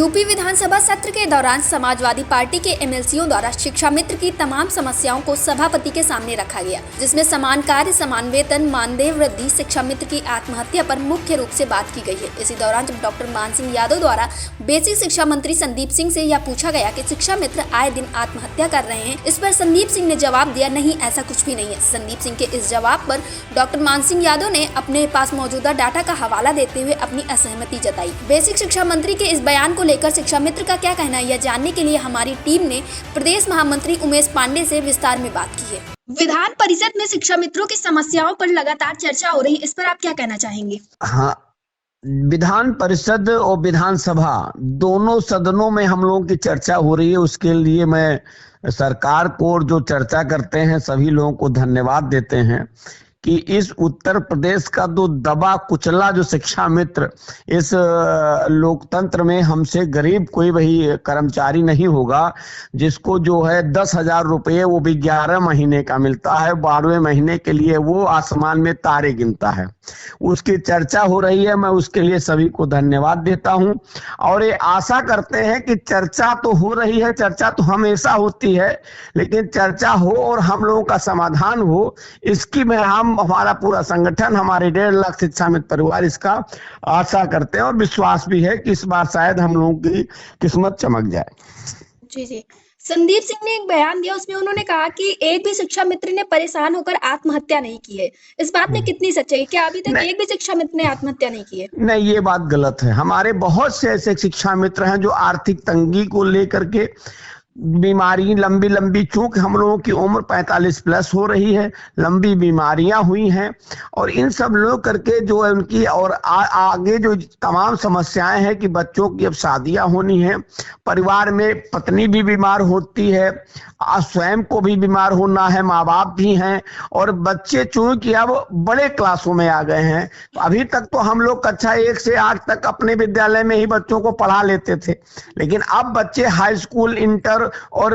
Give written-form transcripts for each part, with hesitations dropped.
UP विधानसभा सत्र के दौरान समाजवादी पार्टी के एमएलसीओं द्वारा शिक्षा मित्र की तमाम समस्याओं को सभापति के सामने रखा गया, जिसमें समान कार्य, समान वेतन, मानदेय वृद्धि, शिक्षा मित्र की आत्महत्या पर मुख्य रूप से बात की गई है। इसी दौरान जब डॉक्टर मान सिंह यादव द्वारा बेसिक शिक्षा मंत्री संदीप सिंह से यह पूछा गया कि शिक्षा मित्र आए दिन आत्महत्या कर रहे हैं, इस पर संदीप सिंह ने जवाब दिया, नहीं, ऐसा कुछ भी नहीं है। संदीप सिंह के इस जवाब पर डॉक्टर मान सिंह यादव ने अपने पास मौजूदा डाटा का हवाला देते हुए अपनी असहमति जताई। बेसिक शिक्षा मंत्री के इस बयान को लेकर शिक्षा मित्र का क्या कहना है, यह जानने के लिए हमारी टीम ने प्रदेश महामंत्री उमेश पांडे से विस्तार में बात की है। विधान परिषद में शिक्षा मित्रों की समस्याओं पर लगातार चर्चा हो रही है, इस पर आप क्या कहना चाहेंगे? हाँ, विधान परिषद और विधानसभा दोनों सदनों में हम लोगों की चर्चा हो रही है। उसके लिए मैं सरकार को और जो चर्चा करते हैं सभी लोगों को धन्यवाद देते हैं कि इस उत्तर प्रदेश का जो दबा कुचला जो शिक्षा मित्र, इस लोकतंत्र में हमसे गरीब कोई वही कर्मचारी नहीं होगा जिसको जो है 10,000 रुपये वो भी 11 महीने का मिलता है, 12वें महीने के लिए वो आसमान में तारे गिनता है। उसकी चर्चा हो रही है, मैं उसके लिए सभी को धन्यवाद देता हूं और ये आशा करते हैं कि चर्चा तो हो रही है, चर्चा तो हमेशा होती है, लेकिन चर्चा हो और हम लोगों का समाधान हो, इसकी में हमारा पूरा संगठन, हमारे 1.5 लाख शिक्षा मित्र परिवार इसका आशा करते हैं और विश्वास भी है कि इस बार शायद हम लोगों की किस्मत चमक जाए। जी। संदीप सिंह ने एक बयान दिया, उसमें उन्होंने कहा कि एक भी शिक्षा मित्र ने परेशान होकर आत्महत्या नहीं की है। इस बात में कितनी सच्चाई है? क्या अभी तक एक भी शिक्षा मित्र ने आत्महत्या नहीं की है? नहीं, ये बात गलत है। हमारे बहुत से ऐसे शिक्षा मित्र हैं जो आर्थिक तंगी को लेकर के, बीमारी लंबी चूंकि हम लोगों की उम्र 45 प्लस हो रही है, लंबी बीमारियां हुई हैं और इन सब लोग करके जो है उनकी और आगे जो तमाम समस्याएं हैं कि बच्चों की अब शादियां होनी है, परिवार में पत्नी भी बीमार होती है, स्वयं को भी बीमार होना है, माँ बाप भी हैं और बच्चे चूंकि अब बड़े क्लासों में आ गए हैं। तो अभी तक तो हम लोग कक्षा 1 से 8 तक अपने विद्यालय में ही बच्चों को पढ़ा लेते थे, लेकिन अब बच्चे हाई स्कूल, इंटर और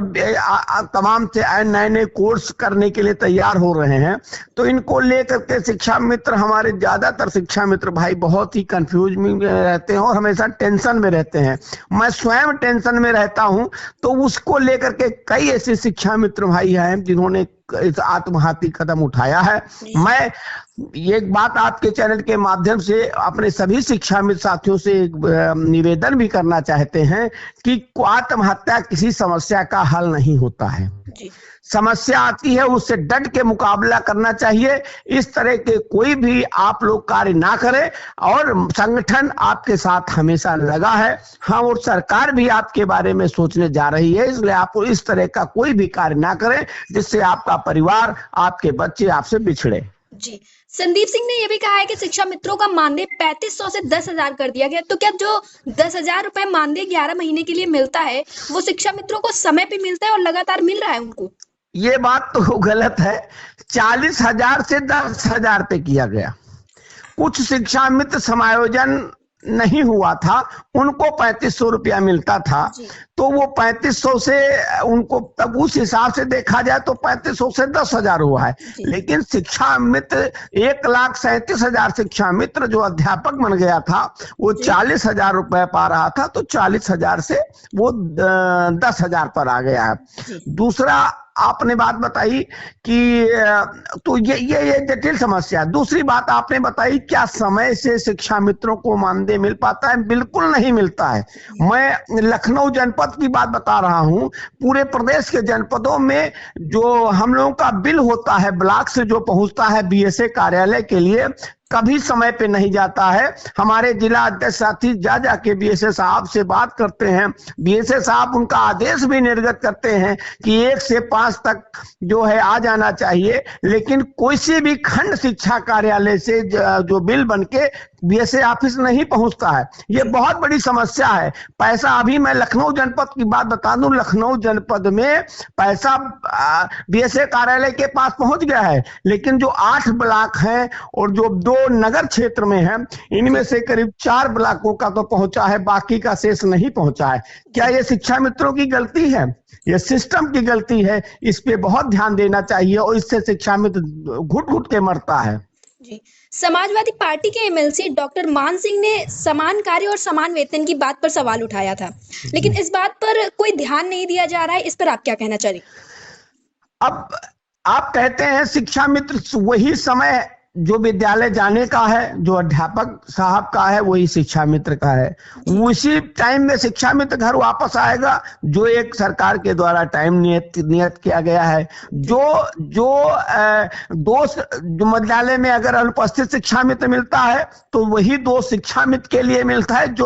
तमाम से नए कोर्स करने के लिए तैयार हो रहे हैं। तो इनको लेकर के शिक्षा मित्र, हमारे ज्यादातर शिक्षा मित्र भाई बहुत ही कंफ्यूज में रहते हैं और हमेशा टेंशन में रहते हैं। मैं स्वयं टेंशन में रहता हूं, तो उसको लेकर के कई ऐसे शिक्षा मित्र भाई हैं जिन्होंने इस आत्मघाती कदम उठाया है। मैं एक बात आपके चैनल के माध्यम से अपने सभी शिक्षा मित्र साथियों से एक निवेदन भी करना चाहते हैं कि आत्महत्या किसी समस्या का हल नहीं होता है। समस्या आती है, उससे डट के मुकाबला करना चाहिए। इस तरह के कोई भी आप लोग कार्य ना करें और संगठन आपके साथ हमेशा लगा है। हाँ, और सरकार भी आपके बारे में सोचने जा रही है, इसलिए आप इस तरह का कोई भी कार्य ना करें जिससे आपका परिवार, आपके बच्चे आपसे बिछड़े। जी, संदीप सिंह ने यह भी कहा है कि शिक्षा मित्रों का मानदेय 3500 से 10,000 कर दिया गया। तो क्या जो 10,000 रुपए मानदेय 11 महीने के लिए मिलता है, वो शिक्षा मित्रों को समय पे मिलता है और लगातार मिल रहा है उनको? ये बात तो गलत है। 40,000 से 10,000 पे किया गया। कुछ शिक्षा मित्र समायोजन नहीं हुआ था, उनको 3500 रुपया मिलता था, तो वो 3500 से उनको तब उस हिसाब से देखा जाए तो 3500 से 10,000 हुआ है। लेकिन शिक्षा मित्र 1,37,000 शिक्षा मित्र जो अध्यापक बन गया था वो 40,000 रुपए पा रहा था, तो 40,000 से वो 10,000 पर आ गया है। दूसरा आपने बात बताई कि तो ये जटिल समस्या। दूसरी बात आपने बताई, क्या समय से शिक्षा मित्रों को मानदेय मिल पाता है? बिल्कुल नहीं मिलता है। मैं लखनऊ जनपद की बात बता रहा हूं। पूरे प्रदेश के जनपदों में जो हम लोगों का बिल होता है, ब्लॉक से जो पहुंचता है बीएसए कार्यालय के लिए, कभी समय पे नहीं जाता है। हमारे जिला अध्यक्ष साथी जाके बीएसए साहब से बात करते हैं, बीएसए साहब उनका आदेश भी निर्गत करते हैं कि 1 से 5 तक जो है आ जाना चाहिए, लेकिन कोई सी भी खंड शिक्षा कार्यालय से जो बिल बनके बीएसए ऑफिस नहीं पहुंचता है। ये बहुत बड़ी समस्या है। पैसा, अभी मैं लखनऊ जनपद की बात बता दूं, लखनऊ जनपद में पैसा बीएसए कार्यालय के पास पहुंच गया है, लेकिन जो 8 ब्लॉक हैं और जो 2 नगर क्षेत्र में है, इनमें से करीब 4 ब्लॉकों का तो पहुंचा है, बाकी का शेष नहीं पहुंचा है। क्या ये शिक्षा मित्रों की गलती है? ये सिस्टम की गलती है। इस पे बहुत ध्यान देना चाहिए और इससे शिक्षा मित्र घुट घुट के मरता है। जी। समाजवादी पार्टी के एमएलसी डॉक्टर मान सिंह ने समान कार्य और समान वेतन की बात पर सवाल उठाया था, लेकिन इस बात पर कोई ध्यान नहीं दिया जा रहा है। इस पर आप क्या कहना चाहिए? अब आप कहते हैं शिक्षा मित्र, वही समय जो विद्यालय जाने का है, जो अध्यापक साहब का है, वही शिक्षा मित्र का है। उसी टाइम में शिक्षा मित्र घर वापस आएगा जो एक सरकार के द्वारा टाइम नियत किया गया है। जो विद्यालय में अगर अनुपस्थित शिक्षा मित्र मिलता है तो वही 2 शिक्षा मित्र के लिए मिलता है जो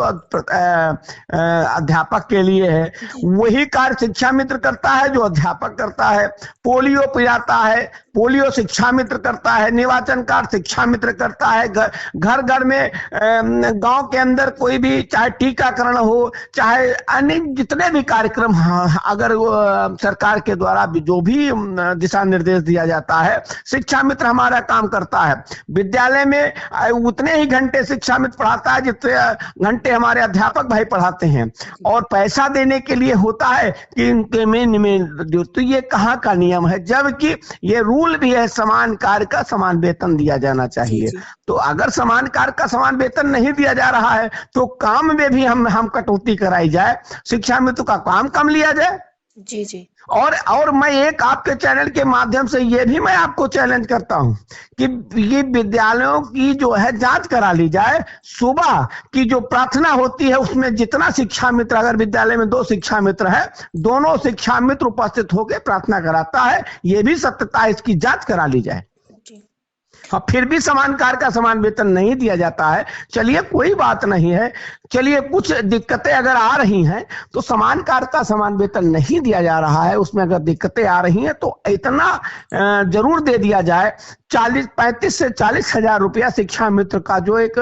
अध्यापक के लिए है। वही कार्य शिक्षा मित्र करता है जो अध्यापक करता है। पोलियो पिलाता है, पोलियो शिक्षा मित्र करता है। निर्वाचन कार्य शिक्षा मित्र करता है। घर घर में गांव के अंदर कोई भी, चाहे टीकाकरण हो, चाहे अन्य जितने भी कार्यक्रम, अगर सरकार के द्वारा जो भी दिशा निर्देश दिया जाता है, शिक्षा मित्र हमारा काम करता है। विद्यालय में उतने ही घंटे शिक्षा मित्र पढ़ाता है जितने घंटे हमारे अध्यापक भाई पढ़ाते हैं, और पैसा देने के लिए होता है कि इनके में तो ये कहाँ का नियम है? जबकि ये रूल भी है, समान कार्य का समान वेतन दिया जाना चाहिए। तो अगर समान कार्य का समान वेतन नहीं दिया जा रहा है तो काम में भी हम कटौती कराई जाए, शिक्षा मित्र का काम कम लिया जाए। जी जी। और मैं एक आपके चैनल के माध्यम से ये भी मैं आपको चैलेंज करता हूं कि ये विद्यालयों की जो है जांच करा ली जाए। सुबह की जो प्रार्थना होती है उसमें जितना शिक्षा मित्र, अगर विद्यालय में 2 शिक्षा मित्र है, दोनों शिक्षा मित्र उपस्थित होकर प्रार्थना कराता है, ये भी सत्यता, इसकी जांच करा ली जाए। हाँ, फिर भी समान कार्य का समान वेतन नहीं दिया जाता है। चलिए कोई बात नहीं है, चलिए कुछ दिक्कतें अगर आ रही हैं तो समान कार्य का समान वेतन नहीं दिया जा रहा है, उसमें अगर दिक्कतें आ रही हैं तो इतना जरूर दे दिया जाए। 35 से 40 हजार रुपया शिक्षा मित्र का जो एक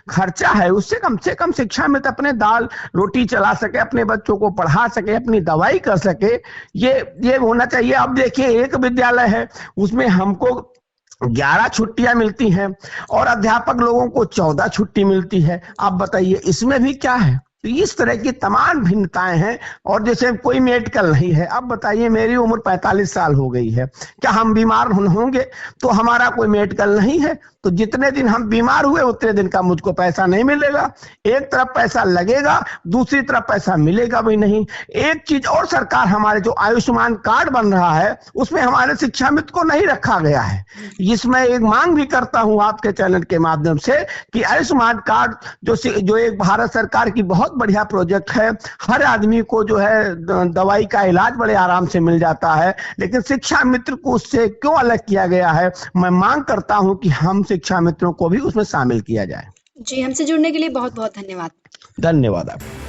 खर्चा है, उससे कम शिक्षा मित्र अपने दाल रोटी चला सके, अपने बच्चों को पढ़ा सके, अपनी दवाई कर सके, ये होना चाहिए। अब देखिए, एक विद्यालय है उसमें हमको 11 छुट्टियां मिलती हैं और अध्यापक लोगों को 14 छुट्टी मिलती है। आप बताइए इसमें भी क्या है? तो इस तरह की तमाम भिन्नताएं हैं। और जैसे कोई मेडिकल नहीं है, अब बताइए मेरी उम्र 45 साल हो गई है, क्या हम बीमार होंगे तो हमारा कोई मेडिकल नहीं है, तो जितने दिन हम बीमार हुए उतने दिन का मुझको पैसा नहीं मिलेगा। एक तरफ पैसा लगेगा, दूसरी तरफ पैसा मिलेगा भी नहीं। एक चीज और, सरकार हमारे जो आयुष्मान कार्ड बन रहा है उसमें हमारे शिक्षा मित्र को नहीं रखा गया है। इसमें एक मांग भी करता हूं आपके चैनल के माध्यम से कि आयुष्मान कार्ड जो एक भारत सरकार की बहुत बढ़िया प्रोजेक्ट है, हर आदमी को जो है दवाई का इलाज बड़े आराम से मिल जाता है, लेकिन शिक्षा मित्र को उससे क्यों अलग किया गया है? मैं मांग करता हूं कि हम शिक्षा मित्रों को भी उसमें शामिल किया जाए। जी, हमसे जुड़ने के लिए बहुत बहुत धन्यवाद। धन्यवाद आपका।